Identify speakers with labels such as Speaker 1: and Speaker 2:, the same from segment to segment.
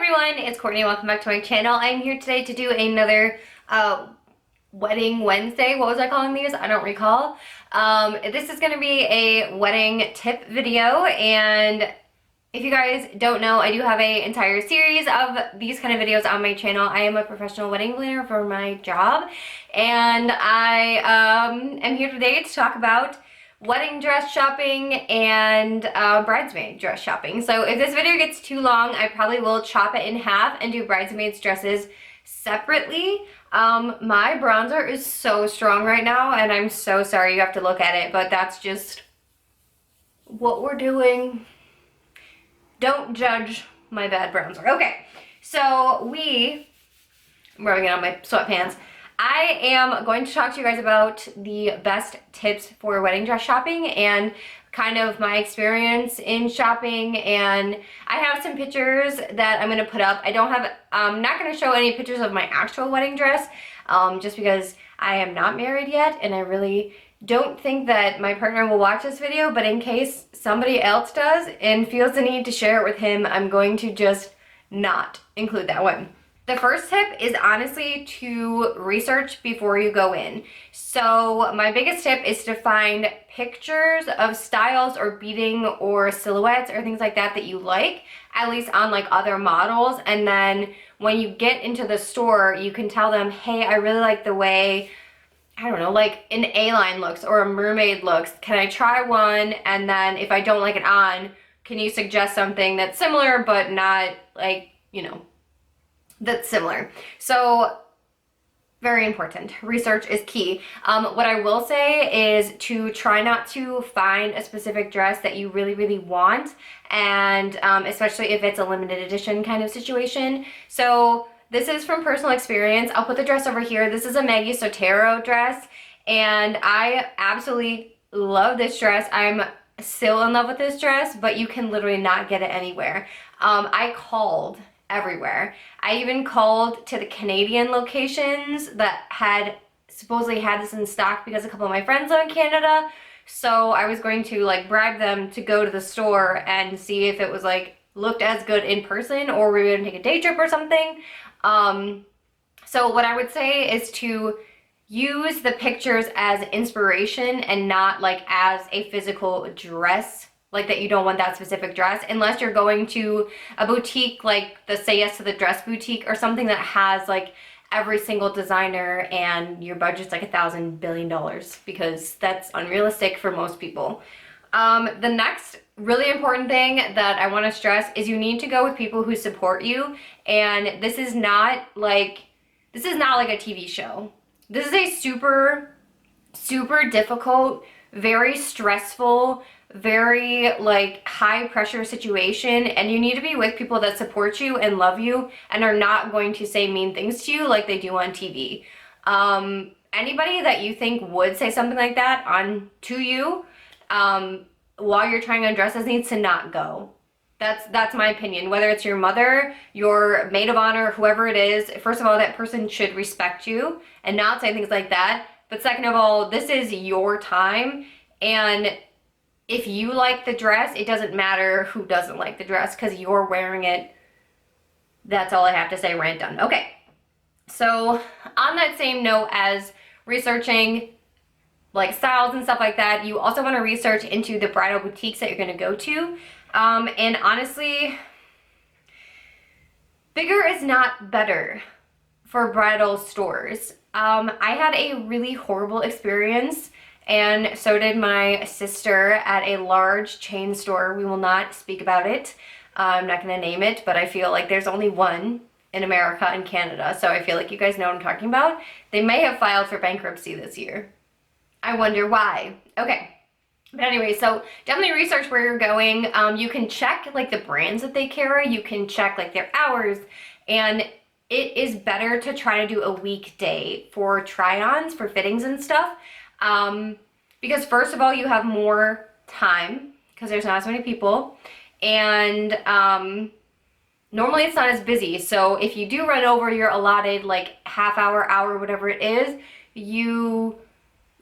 Speaker 1: everyone, it's Courtney. Welcome back to my channel. I'm here today to do another Wedding Wednesday. What was I calling these? I don't recall. This is going to be a wedding tip video, and if you guys don't know, I do have an entire series of these kind of videos on my channel. I am a professional wedding planner for my job, and I am here today to talk about wedding dress shopping and bridesmaid dress shopping. So if this video gets too long, I probably will chop it in half and do bridesmaids dresses separately. My bronzer is so strong right now, and I'm so sorry you have to look at it, but that's just what we're doing. Don't judge my bad bronzer. Okay, so I'm rubbing it on my sweatpants. I am going to talk to you guys about the best tips for wedding dress shopping and kind of my experience in shopping, and I have some pictures that I'm going to put up. I'm not going to show any pictures of my actual wedding dress just because I am not married yet, and I really don't think that my partner will watch this video, but in case somebody else does and feels the need to share it with him, I'm going to just not include that one. The first tip is honestly to research before you go in. So my biggest tip is to find pictures of styles or beading or silhouettes or things like that that you like, at least on like other models, and then when you get into the store, you can tell them, hey, I really like the way, I don't know, like an A-line looks or a mermaid looks. Can I try one? And then if I don't like it on, can you suggest something that's similar but not like, you know, that's similar. So very important. Research is key. What I will say is to try not to find a specific dress that you really, really want, and especially if it's a limited edition kind of situation. So this is from personal experience. I'll put the dress over here. This is a Maggie Sotero dress, and I absolutely love this dress. I'm still in love with this dress, but you can literally not get it anywhere. I called everywhere. I even called to the Canadian locations that supposedly had this in stock because a couple of my friends live in Canada. So I was going to like bribe them to go to the store and see if it was like looked as good in person, or we were gonna take a day trip or something. So what I would say is to use the pictures as inspiration and not like as a physical dress, like that you don't want that specific dress, unless you're going to a boutique like the Say Yes to the Dress boutique or something that has like every single designer and your budget's like $1,000 billion, because that's unrealistic for most people. The next really important thing that I want to stress is you need to go with people who support you, and this is not like a TV show. This is a super, super difficult, very stressful, very like high pressure situation, and you need to be with people that support you and love you and are not going to say mean things to you like they do on TV. Anybody that you think would say something like that to you while you're trying on dresses needs to not go. That's my opinion. Whether it's your mother, your maid of honor, whoever it is, first of all, that person should respect you and not say things like that. But second of all, this is your time, and if you like the dress, it doesn't matter who doesn't like the dress because you're wearing it. That's all I have to say. Rant done. Okay, so on that same note as researching like styles and stuff like that, you also want to research into the bridal boutiques that you're going to go to. And honestly, bigger is not better for bridal stores. I had a really horrible experience, and so did my sister, at a large chain store. We will not speak about it. I'm not going to name it, but I feel like there's only one in America and Canada, so I feel like you guys know what I'm talking about. They may have filed for bankruptcy this year. I wonder why. Okay. But anyway, so definitely research where you're going. You can check like the brands that they carry. You can check like their hours, and it is better to try to do a weekday for try-ons, for fittings and stuff. Because first of all, you have more time because there's not as many people, and normally it's not as busy. So if you do run over your allotted like half hour, whatever it is, you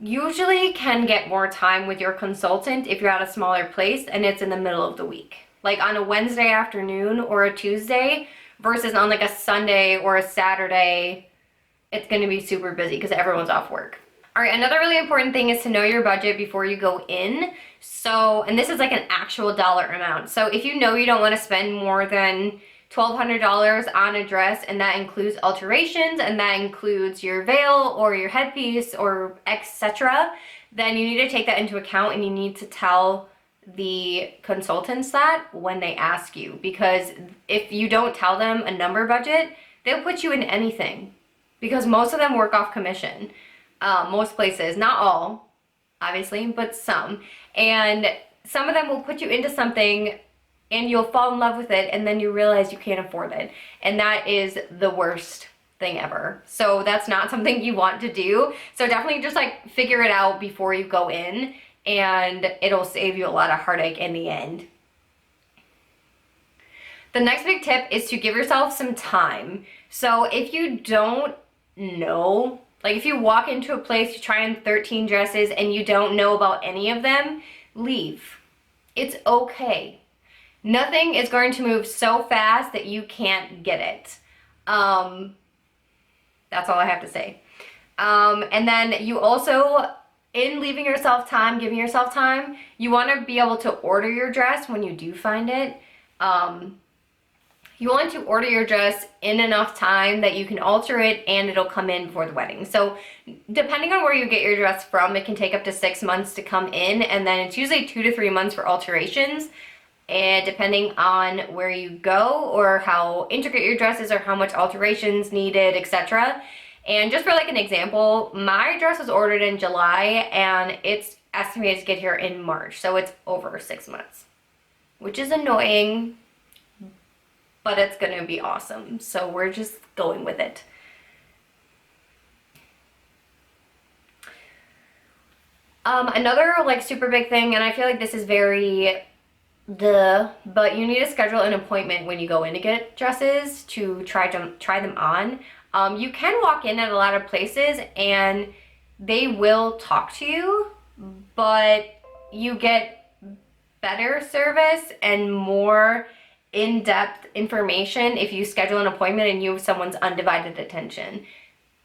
Speaker 1: usually can get more time with your consultant if you're at a smaller place and it's in the middle of the week. Like on a Wednesday afternoon or a Tuesday versus on like a Sunday or a Saturday, it's gonna be super busy because everyone's off work. All right, another really important thing is to know your budget before you go in. So, and this is like an actual dollar amount. So if you know you don't want to spend more than $1,200 on a dress, and that includes alterations, and that includes your veil or your headpiece or etc., then you need to take that into account, and you need to tell the consultants that when they ask you, because if you don't tell them a number budget, they'll put you in anything, because most of them work off commission. Most places, not all, obviously, but some. And some of them will put you into something and you'll fall in love with it, and then you realize you can't afford it. And that is the worst thing ever. So that's not something you want to do. So definitely just like figure it out before you go in, and it'll save you a lot of heartache in the end. The next big tip is to give yourself some time. So if you don't know, like if you walk into a place, you try on 13 dresses and you don't know about any of them, leave. It's okay. Nothing is going to move so fast that you can't get it. That's all I have to say. And then you also, in leaving yourself time, giving yourself time, you want to be able to order your dress when you do find it. You want to order your dress in enough time that you can alter it and it'll come in before the wedding. So depending on where you get your dress from, it can take up to 6 months to come in, and then it's usually 2 to 3 months for alterations. And depending on where you go or how intricate your dress is or how much alterations needed, etc. And just for like an example, my dress was ordered in July and it's estimated to get here in March. So it's over 6 months, which is annoying, but it's gonna be awesome. So we're just going with it. Another like super big thing, and I feel like this is very but you need to schedule an appointment when you go in to get dresses to try them on. You can walk in at a lot of places and they will talk to you, but you get better service and more in-depth information if you schedule an appointment and you have someone's undivided attention,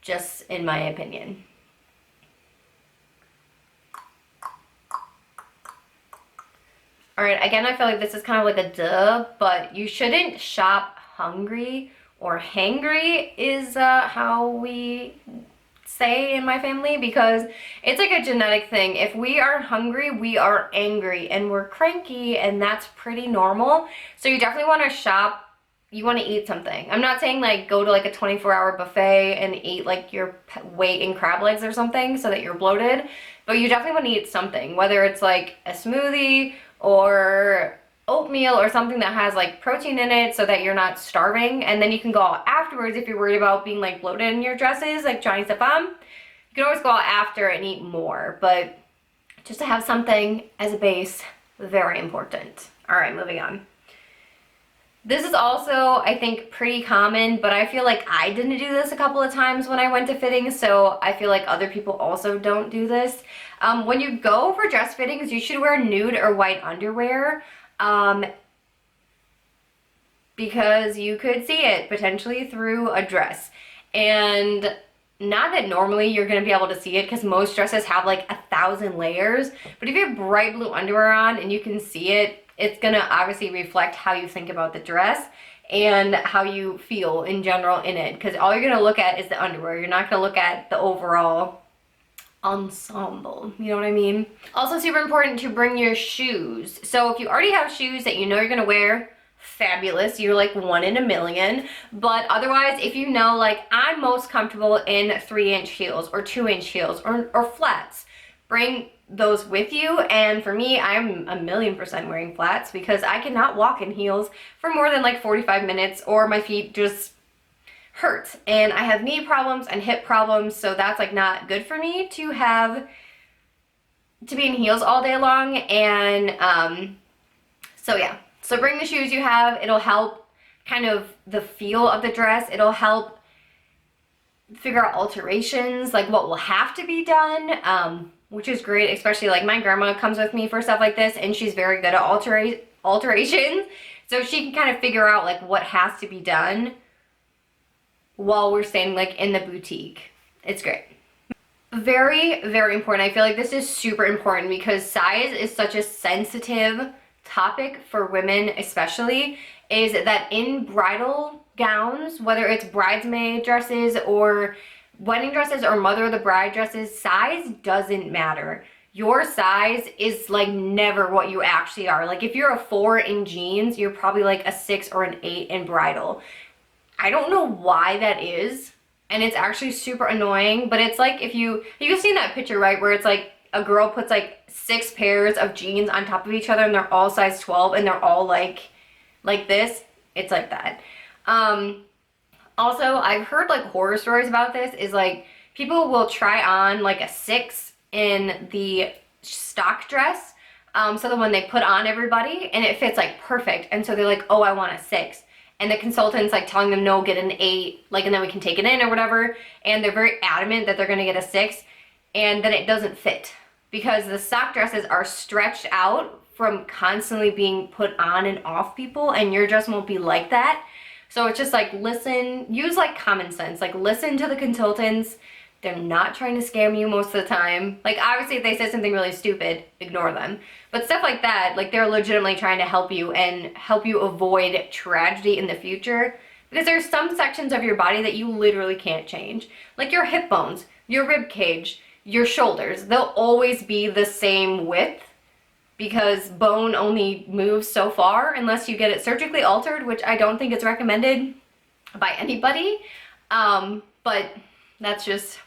Speaker 1: just in my opinion. All right, again, I feel like this is kind of like a duh, but you shouldn't shop hungry or hangry is how we say in my family, because it's like a genetic thing. If we are hungry, we are angry and we're cranky, and that's pretty normal. So you definitely want to shop. You want to eat something. I'm not saying like go to like a 24-hour buffet and eat like your weight in crab legs or something so that you're bloated, but you definitely want to eat something, whether it's like a smoothie or oatmeal or something that has like protein in it so that you're not starving. And then you can go out afterwards if you're worried about being like bloated in your dresses, like trying stuff on. You can always go out after and eat more, but just to have something as a base, very important. All right, moving on. This is also, I think, pretty common, but I feel like I didn't do this a couple of times when I went to fittings, so I feel like other people also don't do this. When you go for dress fittings, you should wear nude or white underwear, because you could see it potentially through a dress. And not that normally you're going to be able to see it, because most dresses have like 1,000 layers, but if you have bright blue underwear on and you can see it, it's going to obviously reflect how you think about the dress and how you feel in general in it, because all you're going to look at is the underwear. You're not going to look at the overall ensemble, you know what I mean? Also super important to bring your shoes. So if you already have shoes that you know you're going to wear, fabulous, you're like 1 in a million. But otherwise, if you know, like, I'm most comfortable in 3-inch heels or 2-inch heels or flats, bring those with you. And for me, I'm 1,000,000% wearing flats because I cannot walk in heels for more than like 45 minutes or my feet just hurt. And I have knee problems and hip problems, so that's like not good for me to be in heels all day long. And so yeah, so bring the shoes you have. It'll help kind of the feel of the dress. It'll help figure out alterations, like what will have to be done, which is great, especially like my grandma comes with me for stuff like this and she's very good at alterations. So she can kind of figure out like what has to be done while we're staying like in the boutique. It's great. Very, very important. I feel like this is super important because size is such a sensitive topic for women especially, is that in bridal gowns, whether it's bridesmaid dresses or wedding dresses or mother of the bride dresses, size doesn't matter. Your size is like never what you actually are. Like if you're a 4 in jeans, you're probably like a 6 or an 8 in bridal. I don't know why that is, and it's actually super annoying, but it's like if you've seen that picture, right, where it's like a girl puts like 6 pairs of jeans on top of each other and they're all size 12 and they're all like this. It's like that. Also, I've heard like horror stories about this, is like people will try on like a 6 in the stock dress, so that when they put on everybody and it fits like perfect, and so they're like, oh, I want a 6. And the consultant's like telling them, no, get an 8, like, and then we can take it in or whatever. And they're very adamant that they're gonna get a 6, and then it doesn't fit because the stock dresses are stretched out from constantly being put on and off people, and your dress won't be like that. So it's just like, listen, use like common sense, like listen to the consultants. They're not trying to scam you most of the time. Like obviously if they said something really stupid, ignore them. But stuff like that, like they're legitimately trying to help you and help you avoid tragedy in the future. Because there's some sections of your body that you literally can't change. Like your hip bones, your rib cage, your shoulders. They'll always be the same width because bone only moves so far unless you get it surgically altered, which I don't think is recommended by anybody. But that's just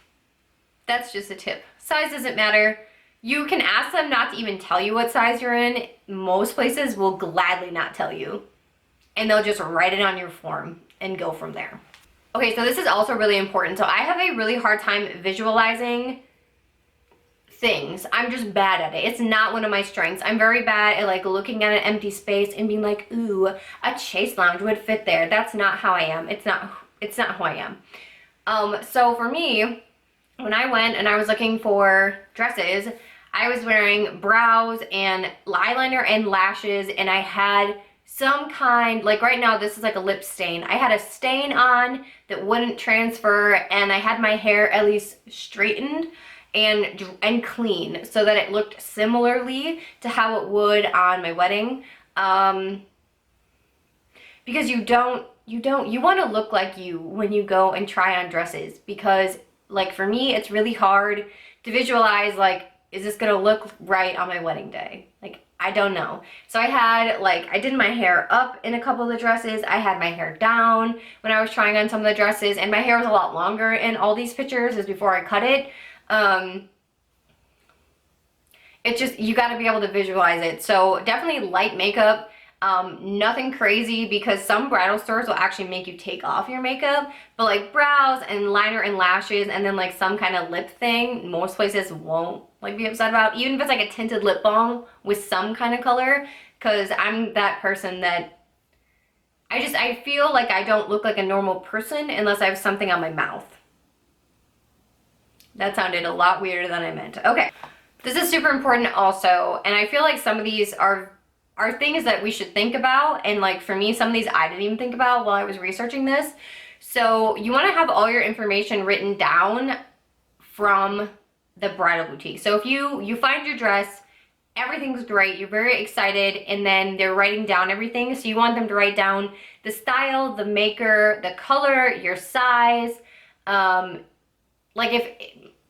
Speaker 1: a tip. Size doesn't matter. You can ask them not to even tell you what size you're in. Most places will gladly not tell you, and they'll just write it on your form and go from there. Okay, so this is also really important. So I have a really hard time visualizing things. I'm just bad at it. It's not one of my strengths. I'm very bad at like looking at an empty space and being like, ooh, a chaise lounge would fit there. That's not how I am. It's not who I am. So for me, when I went and I was looking for dresses, I was wearing brows and eyeliner and lashes, and I had some kind, like right now this is like a lip stain. I had a stain on that wouldn't transfer, and I had my hair at least straightened and clean so that it looked similarly to how it would on my wedding. Because you want to look like you when you go and try on dresses, because like for me, it's really hard to visualize like, is this gonna look right on my wedding day? Like, I don't know. So I did my hair up in a couple of the dresses. I had my hair down when I was trying on some of the dresses, and my hair was a lot longer in all these pictures as before I cut it. It's just, you gotta be able to visualize it. So definitely light makeup. Nothing crazy, because some bridal stores will actually make you take off your makeup, but like brows and liner and lashes and then like some kind of lip thing, most places won't like be upset about, even if it's like a tinted lip balm with some kind of color, because I'm that person that I feel like I don't look like a normal person unless I have something on my mouth. That sounded a lot weirder than I meant. Okay, this is super important also, and I feel like some of these are things that we should think about, and like for me, some of these I didn't even think about while I was researching this. So you want to have all your information written down from the bridal boutique. So if you find your dress, everything's great, you're very excited, and then they're writing down everything. So you want them to write down the style, the maker, the color, your size, like if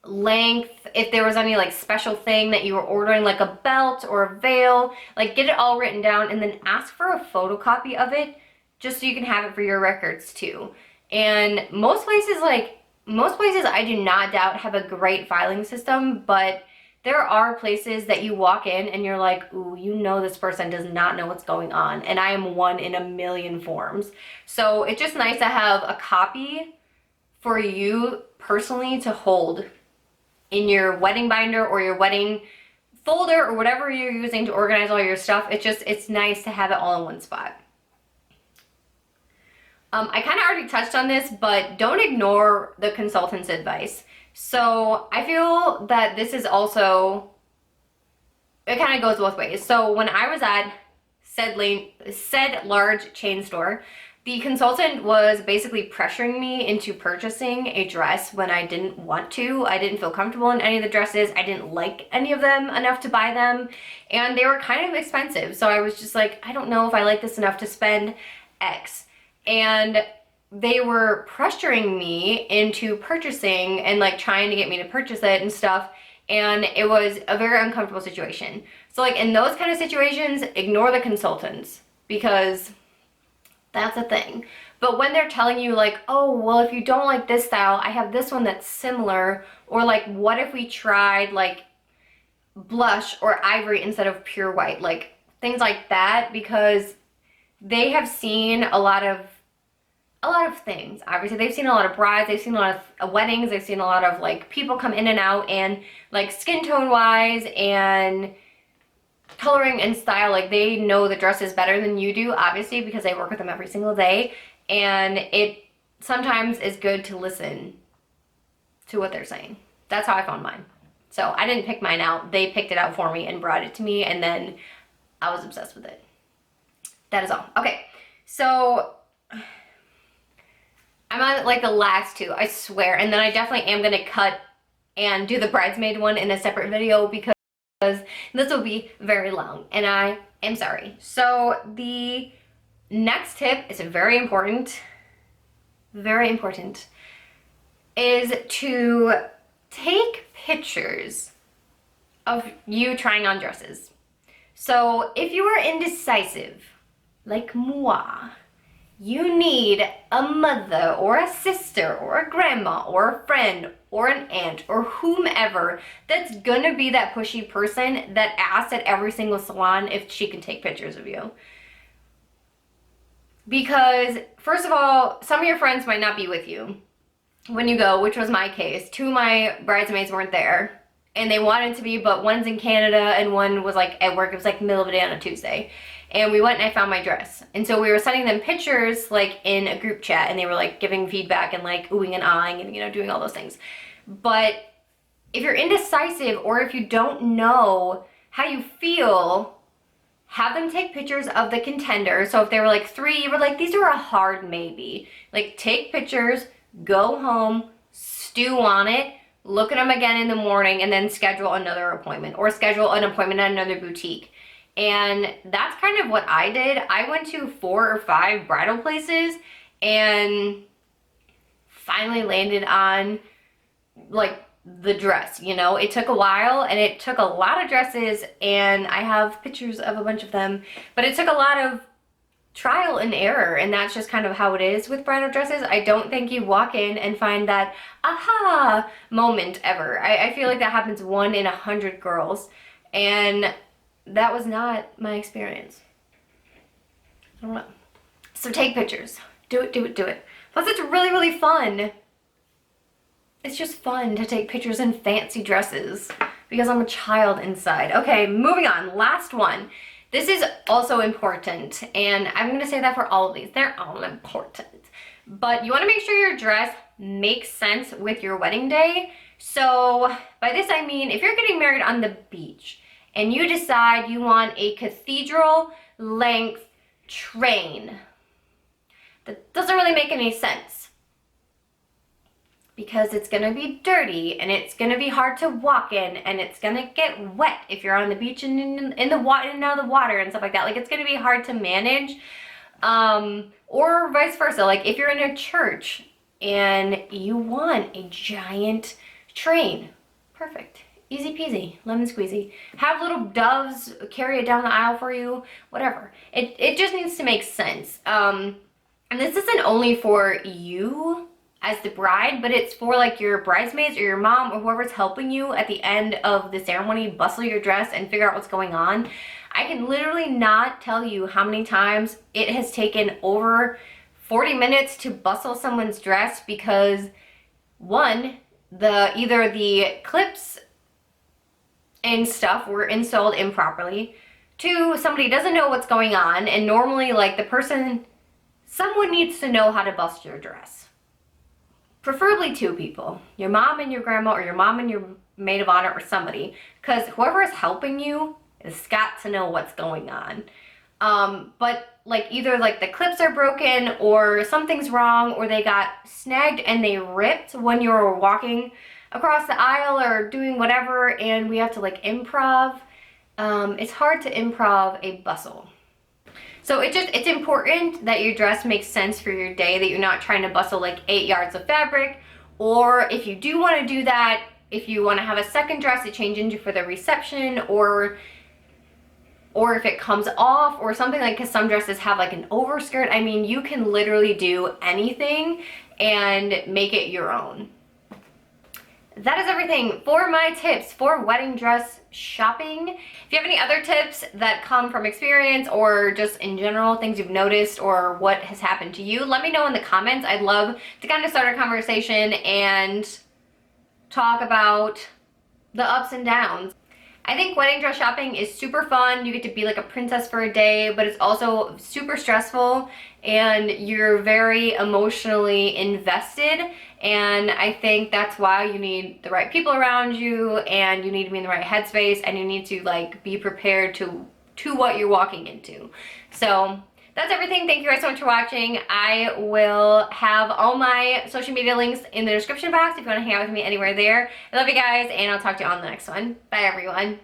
Speaker 1: length, if there was any like special thing that you were ordering, like a belt or a veil, like get it all written down, and then ask for a photocopy of it just so you can have it for your records too. And most places I do not doubt have a great filing system, but there are places that you walk in and you're like, ooh, you know this person does not know what's going on, and I am one in a million forms. So it's just nice to have a copy for you personally to hold in your wedding binder or your wedding folder or whatever you're using to organize all your stuff. It's nice to have it all in one spot. I kind of already touched on this, but don't ignore the consultant's advice. So I feel that this is also, it kind of goes both ways. So when I was at said large chain store. The consultant was basically pressuring me into purchasing a dress when I didn't want to. I didn't feel comfortable in any of the dresses. I didn't like any of them enough to buy them, and they were kind of expensive. So I was just like, I don't know if I like this enough to spend X. And they were pressuring me into purchasing and like trying to get me to purchase it and stuff. And it was a very uncomfortable situation. So like in those kind of situations, ignore the consultants, because that's a thing. But when they're telling you like, oh, well, if you don't like this style, I have this one that's similar. Or like, what if we tried like blush or ivory instead of pure white? Like things like that, because they have seen a lot of things. Obviously, they've seen a lot of brides, they've seen a lot of weddings, they've seen a lot of like people come in and out, and like skin tone wise and coloring and style, like they know the dresses better than you do, obviously, because they work with them every single day. And it sometimes is good to listen to what they're saying. That's how I found mine. So I didn't pick mine out. They picked it out for me and brought it to me, and then I was obsessed with it. That is all. Okay, so I'm on like the last two, I swear. And then I definitely am gonna cut and do the bridesmaid one in a separate video, because this will be very long and I am sorry. So the next tip is very important, is to take pictures of you trying on dresses. So if you are indecisive, like moi, you need a mother or a sister or a grandma or a friend or an aunt or whomever that's gonna be that pushy person that asks at every single salon if she can take pictures of you. Because first of all, some of your friends might not be with you when you go, which was my case. Two of my bridesmaids weren't there and they wanted to be, but one's in Canada and one was like at work. It was like middle of the day on a Tuesday. And we went and I found my dress. And so we were sending them pictures like in a group chat, and they were like giving feedback and like oohing and ahhing and, you know, doing all those things. But if you're indecisive or if you don't know how you feel, have them take pictures of the contender. So if they were like 3, you were like, these are a hard maybe. Like take pictures, go home, stew on it, look at them again in the morning, and then schedule another appointment or schedule an appointment at another boutique. And that's kind of what I did. I went to 4 or 5 bridal places and finally landed on like the dress, you know. It took a while and it took a lot of dresses, and I have pictures of a bunch of them, but it took a lot of trial and error, and that's just kind of how it is with bridal dresses. I don't think you walk in and find that aha moment ever. I feel like that happens 1 in 100 girls, and that was not my experience. I don't know. So take pictures. Do it, do it, do it. Plus it's really, really fun. It's just fun to take pictures in fancy dresses because I'm a child inside. Okay, moving on. Last one. This is also important, and I'm going to say that for all of these. They're all important. But you want to make sure your dress makes sense with your wedding day. So by this I mean, if you're getting married on the beach and you decide you want a cathedral length train, that doesn't really make any sense, because it's gonna be dirty and it's gonna be hard to walk in and it's gonna get wet if you're on the beach and in the water and out of the water and stuff like that. Like it's gonna be hard to manage, or vice versa. Like if you're in a church and you want a giant train, perfect, easy peasy, lemon squeezy. Have little doves carry it down the aisle for you, whatever. It just needs to make sense. And this isn't only for you as the bride, but it's for like your bridesmaids or your mom or whoever's helping you at the end of the ceremony bustle your dress and figure out what's going on. I can literally not tell you how many times it has taken over 40 minutes to bustle someone's dress because one, either the clips and stuff were installed improperly, 2, somebody doesn't know what's going on, and normally like someone needs to know how to bust your dress. Preferably 2 people, your mom and your grandma, or your mom and your maid of honor, or somebody, because whoever is helping you has got to know what's going on. But like either like the clips are broken or something's wrong or they got snagged and they ripped when you were walking across the aisle or doing whatever, and we have to like improv. It's hard to improv a bustle. So it's important that your dress makes sense for your day, that you're not trying to bustle like 8 yards of fabric. Or if you do want to do that, if you want to have a second dress to change into for the reception, or if it comes off or something, like, because some dresses have like an overskirt. I mean, you can literally do anything and make it your own. That is everything for my tips for wedding dress shopping. If you have any other tips that come from experience or just in general, things you've noticed or what has happened to you, let me know in the comments. I'd love to kind of start a conversation and talk about the ups and downs. I think wedding dress shopping is super fun. You get to be like a princess for a day, but it's also super stressful and you're very emotionally invested. And I think that's why you need the right people around you, and you need to be in the right headspace, and you need to like be prepared to what you're walking into. So that's everything. Thank you guys so much for watching. I will have all my social media links in the description box if you want to hang out with me anywhere there. I love you guys, and I'll talk to you on the next one. Bye, everyone.